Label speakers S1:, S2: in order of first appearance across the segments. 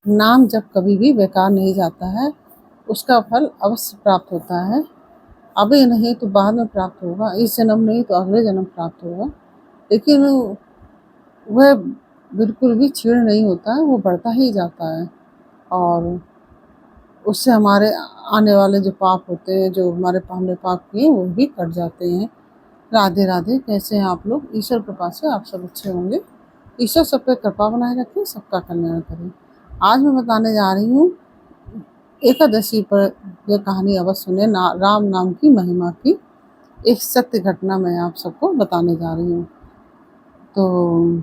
S1: नाम जब कभी भी बेकार नहीं जाता है, उसका फल अवश्य प्राप्त होता है। अभी नहीं तो बाद में प्राप्त होगा, इस जन्म नहीं तो अगले जन्म प्राप्त होगा। लेकिन वह बिल्कुल भी क्षीण नहीं होता है, वो बढ़ता ही जाता है और उससे हमारे आने वाले जो पाप होते हैं, जो हमने पाप किए, वो भी कट जाते हैं। राधे राधे। कैसे हैं आप लोग? ईश्वर कृपा से आप सब अच्छे होंगे। ईश्वर सब पे कृपा बनाए रखे, सबका कल्याण करें। आज मैं बताने जा रही हूँ एकादशी पर यह कहानी अवश्य सुने, राम नाम की महिमा की एक सत्य घटना मैं आप सबको बताने जा रही हूँ। तो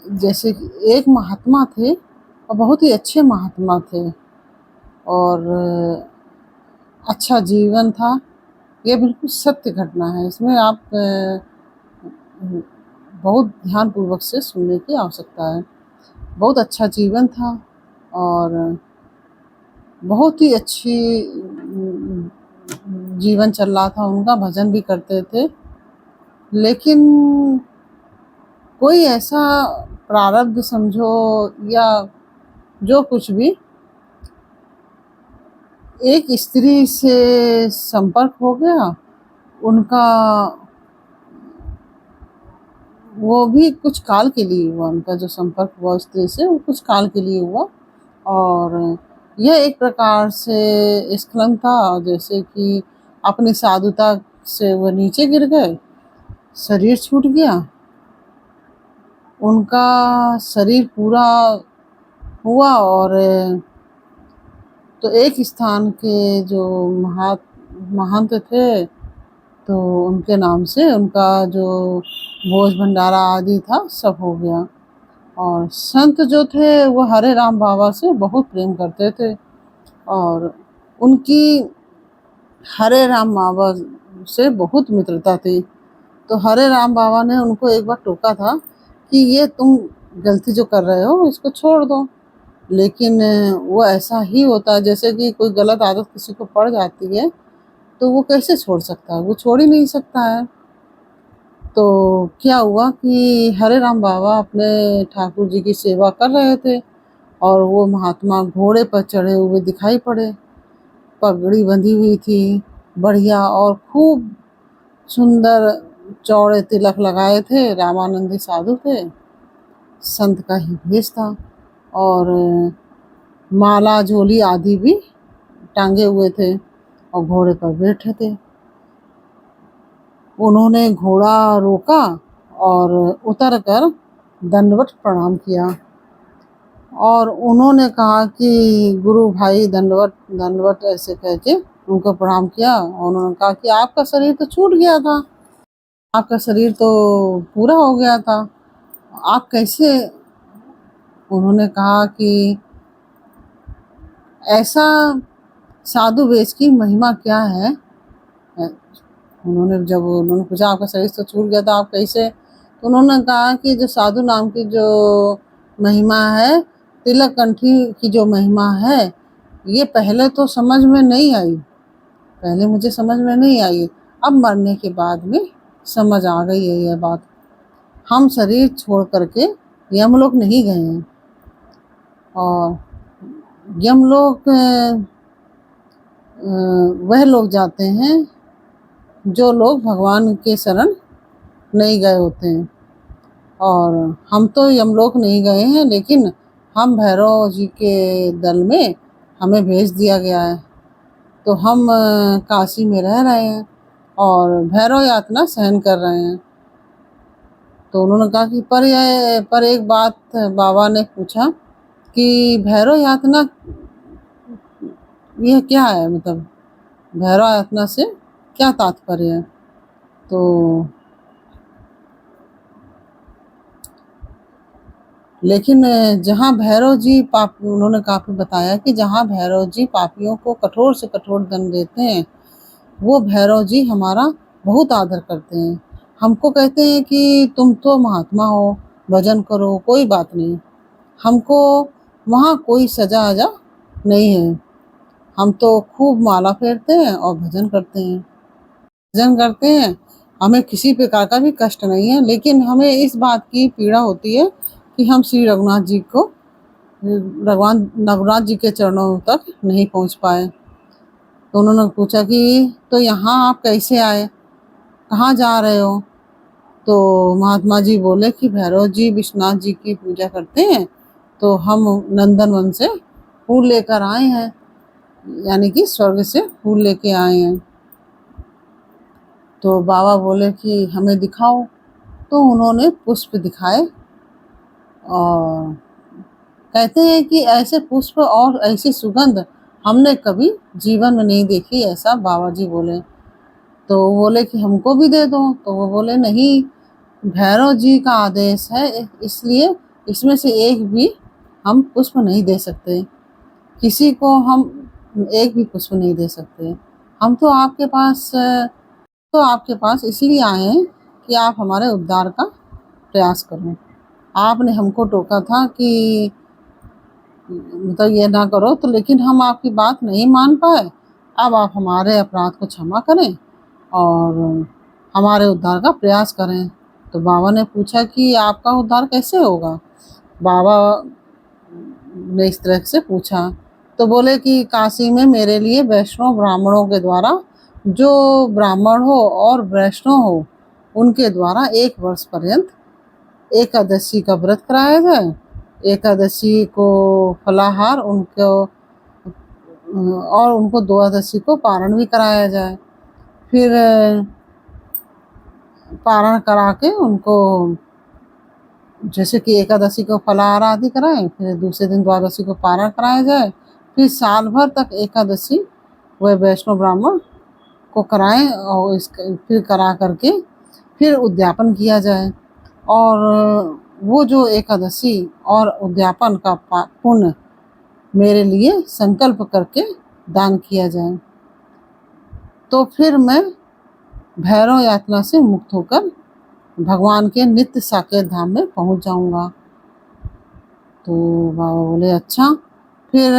S1: जैसे कि एक महात्मा थे और बहुत ही अच्छे महात्मा थे और अच्छा जीवन था। ये बिल्कुल सत्य घटना है, इसमें आप बहुत ध्यानपूर्वक से सुनने की आवश्यकता है। बहुत अच्छा जीवन था और बहुत ही अच्छी जीवन चल रहा था उनका, भजन भी करते थे। लेकिन कोई ऐसा प्रारब्ध समझो या जो कुछ भी, एक स्त्री से संपर्क हो गया उनका। वो भी कुछ काल के लिए हुआ, उनका जो संपर्क हुआ स्त्री से वो कुछ काल के लिए हुआ और यह एक प्रकार से स्खलन था, जैसे कि अपनी साधुता से वो नीचे गिर गए, शरीर छूट गया, उनका शरीर पूरा हुआ और तो एक स्थान के जो महंत थे, तो उनके नाम से उनका जो भोज भंडारा आदि था सब हो गया। और संत जो थे वो हरे राम बाबा से बहुत प्रेम करते थे और उनकी हरे राम बाबा से बहुत मित्रता थी। तो हरे राम बाबा ने उनको एक बार टोका था कि ये तुम गलती जो कर रहे हो इसको छोड़ दो। लेकिन वो ऐसा ही होता है, जैसे कि कोई गलत आदत किसी को पड़ जाती है तो वो कैसे छोड़ सकता है, वो छोड़ ही नहीं सकता है। तो क्या हुआ कि हरे राम बाबा अपने ठाकुर जी की सेवा कर रहे थे और वो महात्मा घोड़े पर चढ़े हुए दिखाई पड़े, पगड़ी बंधी हुई थी बढ़िया और खूब सुंदर चौड़े तिलक लगाए थे, रामानंदी साधु थे, संत का ही भेष था और माला झोली आदि भी टांगे हुए थे और घोड़े पर बैठे थे। उन्होंने घोड़ा रोका और उतरकर दंडवत प्रणाम किया और उन्होंने कहा कि गुरु भाई दंडवत दंडवत ऐसे कह के उनको प्रणाम किया। और उन्होंने कहा कि आपका शरीर तो छूट गया था, आपका शरीर तो पूरा हो गया था, आप कैसे? उन्होंने कहा कि ऐसा साधु वेश की महिमा क्या है? उन्होंने पूछा आपका शरीर तो छूट गया था, आप कैसे? तो उन्होंने कहा कि जो साधु नाम की जो महिमा है, तिलक कंठी की जो महिमा है, ये पहले तो समझ में नहीं आई, पहले मुझे समझ में नहीं आई, अब मरने के बाद में समझ आ गई है यह बात। हम शरीर छोड़ करके यमलोक नहीं गए हैं और यमलोक वह लोग जाते हैं जो लोग भगवान के शरण नहीं गए होते हैं। और हम तो यमलोक नहीं गए हैं, लेकिन हम भैरव जी के दल में हमें भेज दिया गया है, तो हम काशी में रह रहे हैं और भैरव यातना सहन कर रहे हैं। तो उन्होंने कहा कि पर एक बात बाबा ने पूछा कि भैरव यातना यह क्या है, मतलब भैरव यातना से क्या तात्पर्य है? तो लेकिन जहाँ भैरव जी उन्होंने काफ़ी बताया कि जहाँ भैरव जी पापियों को कठोर से कठोर दंड देते हैं, वो भैरव जी हमारा बहुत आदर करते हैं। हमको कहते हैं कि तुम तो महात्मा हो, भजन करो, कोई बात नहीं, हमको वहाँ कोई सजा अजा नहीं है, हम तो खूब माला फेरते हैं और भजन करते हैं, हमें किसी प्रकार का भी कष्ट नहीं है। लेकिन हमें इस बात की पीड़ा होती है कि हम श्री रघुनाथ जी को भगवान रघुनाथ जी के चरणों तक नहीं पहुंच पाए। तो उन्होंने पूछा कि तो यहाँ आप कैसे आए, कहाँ जा रहे हो? तो महात्मा जी बोले कि भैरव जी विश्वनाथ जी की पूजा करते हैं, तो हम नंदनवन से फूल लेकर आए हैं, यानी कि स्वर्ग से फूल लेके आए हैं। तो बाबा बोले कि हमें दिखाओ। तो उन्होंने पुष्प दिखाए और कहते हैं कि ऐसे पुष्प और ऐसी सुगंध हमने कभी जीवन में नहीं देखी, ऐसा बाबा जी बोले। तो वो बोले कि हमको भी दे दो। तो वो बोले नहीं, भैरव जी का आदेश है, इसलिए इसमें से एक भी हम पुष्प नहीं दे सकते, किसी को हम एक भी पुष्प नहीं दे सकते। हम तो आपके पास इसलिए आए हैं कि आप हमारे उद्धार का प्रयास करो। आपने हमको टोका था कि मतलब ये ना करो, तो लेकिन हम आपकी बात नहीं मान पाए। अब आप हमारे अपराध को क्षमा करें और हमारे उद्धार का प्रयास करें। तो बाबा ने पूछा कि आपका उद्धार कैसे होगा? बाबा ने इस तरह से पूछा। तो बोले कि काशी में मेरे लिए वैष्णव ब्राह्मणों के द्वारा, जो ब्राह्मण हो और वैष्णव हो उनके द्वारा 1 वर्ष पर्यंत एकादशी का व्रत कराया जाए। एकादशी को फलाहार उनको और उनको द्वादशी को पारण भी कराया जाए। फिर पारण करा के उनको, जैसे कि एकादशी को फलाहार आदि कराएं, फिर दूसरे दिन द्वादशी को पारण कराया जाए, फिर साल भर तक एकादशी वह वैष्णव ब्राह्मण को कराएं और फिर करा करके फिर उद्यापन किया जाए। और वो जो एकादशी और उद्यापन का पुण्य मेरे लिए संकल्प करके दान किया जाए, तो फिर मैं भैरव यातना से मुक्त होकर भगवान के नित्य साकेत धाम में पहुंच जाऊंगा। तो बाबा बोले अच्छा। फिर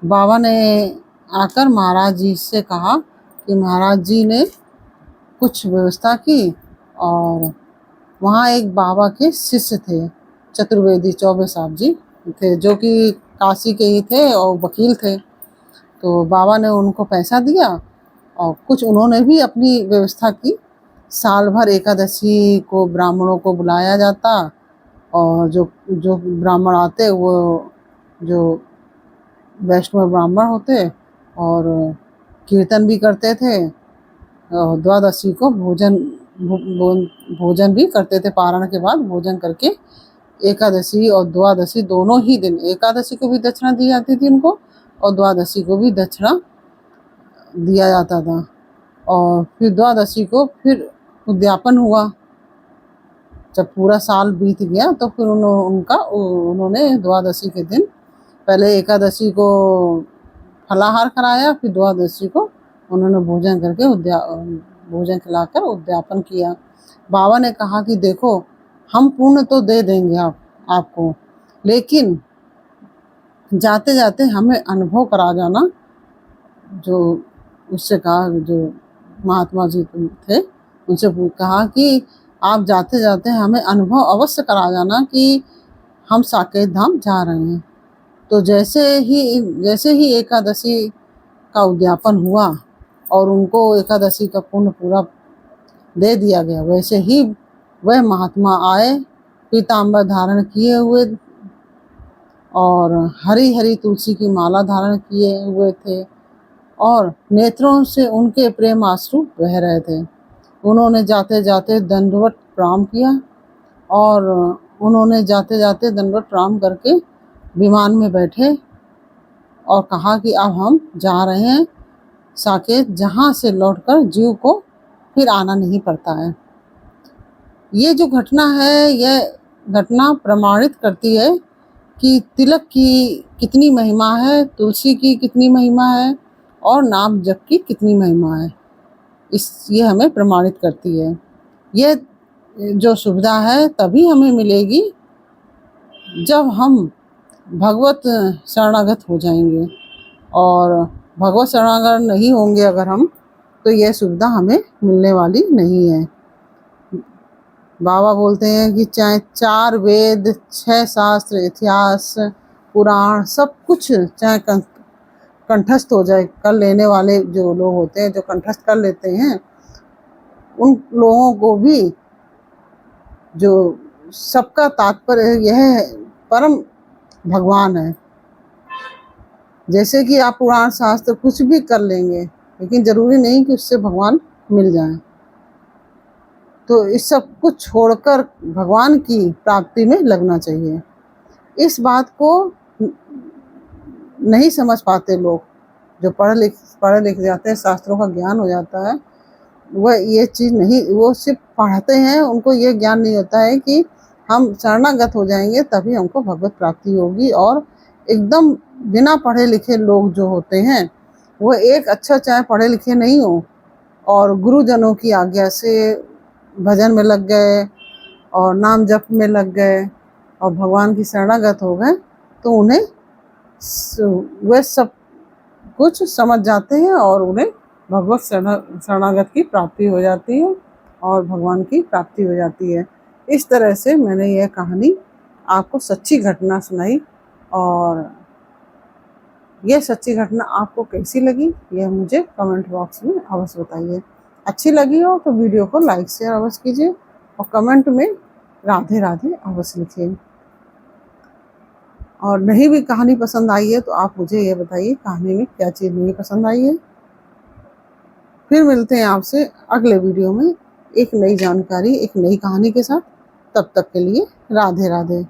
S1: बाबा ने आकर महाराज जी से कहा कि महाराज जी ने कुछ व्यवस्था की, और वहाँ एक बाबा के शिष्य थे, चतुर्वेदी चौबे साहब जी थे, जो कि काशी के ही थे और वकील थे। तो बाबा ने उनको पैसा दिया और कुछ उन्होंने भी अपनी व्यवस्था की। साल भर एकादशी को ब्राह्मणों को बुलाया जाता, और जो जो ब्राह्मण आते वो जो वैष्णव ब्राह्मण होते और कीर्तन भी करते थे, और द्वादशी को भोजन भी करते थे। पारण के बाद भोजन करके एकादशी और द्वादशी दोनों ही दिन, एकादशी को भी दक्षिणा दी जाती थी उनको और द्वादशी को भी दक्षिणा दिया जाता था। और फिर द्वादशी को फिर उद्यापन हुआ। जब पूरा साल बीत गया तो फिर उन्होंने द्वादशी के दिन पहले एकादशी को फलाहार कराया, फिर द्वादशी को उन्होंने भोजन करके भोजन खिलाकर उद्यापन किया। बाबा ने कहा कि देखो, हम पुण्य तो दे देंगे आपको, लेकिन जाते जाते हमें अनुभव करा जाना। जो उससे कहा, जो महात्मा जी थे उनसे कहा कि आप जाते जाते हमें अनुभव अवश्य करा जाना कि हम साकेत धाम जा रहे हैं। तो जैसे ही एकादशी का उद्यापन हुआ और उनको एकादशी का पुण्य पूरा दे दिया गया, वैसे ही वह महात्मा आए, पीताम्बर धारण किए हुए और हरी हरी तुलसी की माला धारण किए हुए थे, और नेत्रों से उनके प्रेम आंसू बह रहे थे। उन्होंने जाते जाते दंडवत प्रणाम किया, और उन्होंने जाते जाते दंडवत प्रणाम करके विमान में बैठे और कहा कि अब हम जा रहे हैं साकेत, जहाँ से लौटकर जीव को फिर आना नहीं पड़ता है। ये जो घटना है, यह घटना प्रमाणित करती है कि तिलक की कितनी महिमा है, तुलसी की कितनी महिमा है, और नाम जप की कितनी महिमा है। ये हमें प्रमाणित करती है। ये जो सुविधा है तभी हमें मिलेगी जब हम भगवत शरणागत हो जाएंगे, और भगवत शरणागत नहीं होंगे अगर हम, तो यह सुविधा हमें मिलने वाली नहीं है। बाबा बोलते हैं कि चाहे 4 वेद, 6 शास्त्र, इतिहास, पुराण सब कुछ चाहे कंठस्थ हो जाए, कर लेने वाले जो लोग होते हैं, जो कंठस्थ कर लेते हैं, उन लोगों को भी जो सबका तात्पर्य यह है, परम भगवान है। जैसे कि आप पुराण शास्त्र कुछ भी कर लेंगे, लेकिन जरूरी नहीं कि उससे भगवान मिल जाए। तो इस सब कुछ छोड़कर भगवान की प्राप्ति में लगना चाहिए। इस बात को नहीं समझ पाते लोग, जो पढ़े लिख जाते हैं, शास्त्रों का ज्ञान हो जाता है, वह ये चीज़ नहीं, वो सिर्फ पढ़ते हैं, उनको ये ज्ञान नहीं होता है कि हम शरणागत हो जाएंगे तभी हमको भगवत प्राप्ति होगी। और एकदम बिना पढ़े लिखे लोग जो होते हैं, वो एक अच्छा चाहे पढ़े लिखे नहीं हो और गुरुजनों की आज्ञा से भजन में लग गए और नाम जप में लग गए और भगवान की शरणागत हो गए, तो उन्हें वे सब कुछ समझ जाते हैं और उन्हें भगवत शरणागत की प्राप्ति हो जाती है और भगवान की प्राप्ति हो जाती है। इस तरह से मैंने यह कहानी आपको सच्ची घटना सुनाई, और यह सच्ची घटना आपको कैसी लगी यह मुझे कमेंट बॉक्स में अवश्य बताइए। अच्छी लगी हो तो वीडियो को लाइक शेयर अवश्य कीजिए और कमेंट में राधे राधे अवश्य लिखिए। और नहीं भी कहानी पसंद आई है तो आप मुझे ये बताइए कहानी में क्या चीज़ नहीं पसंद आई है। फिर मिलते हैं आपसे अगले वीडियो में एक नई जानकारी, एक नई कहानी के साथ। तब तक के लिए राधे राधे।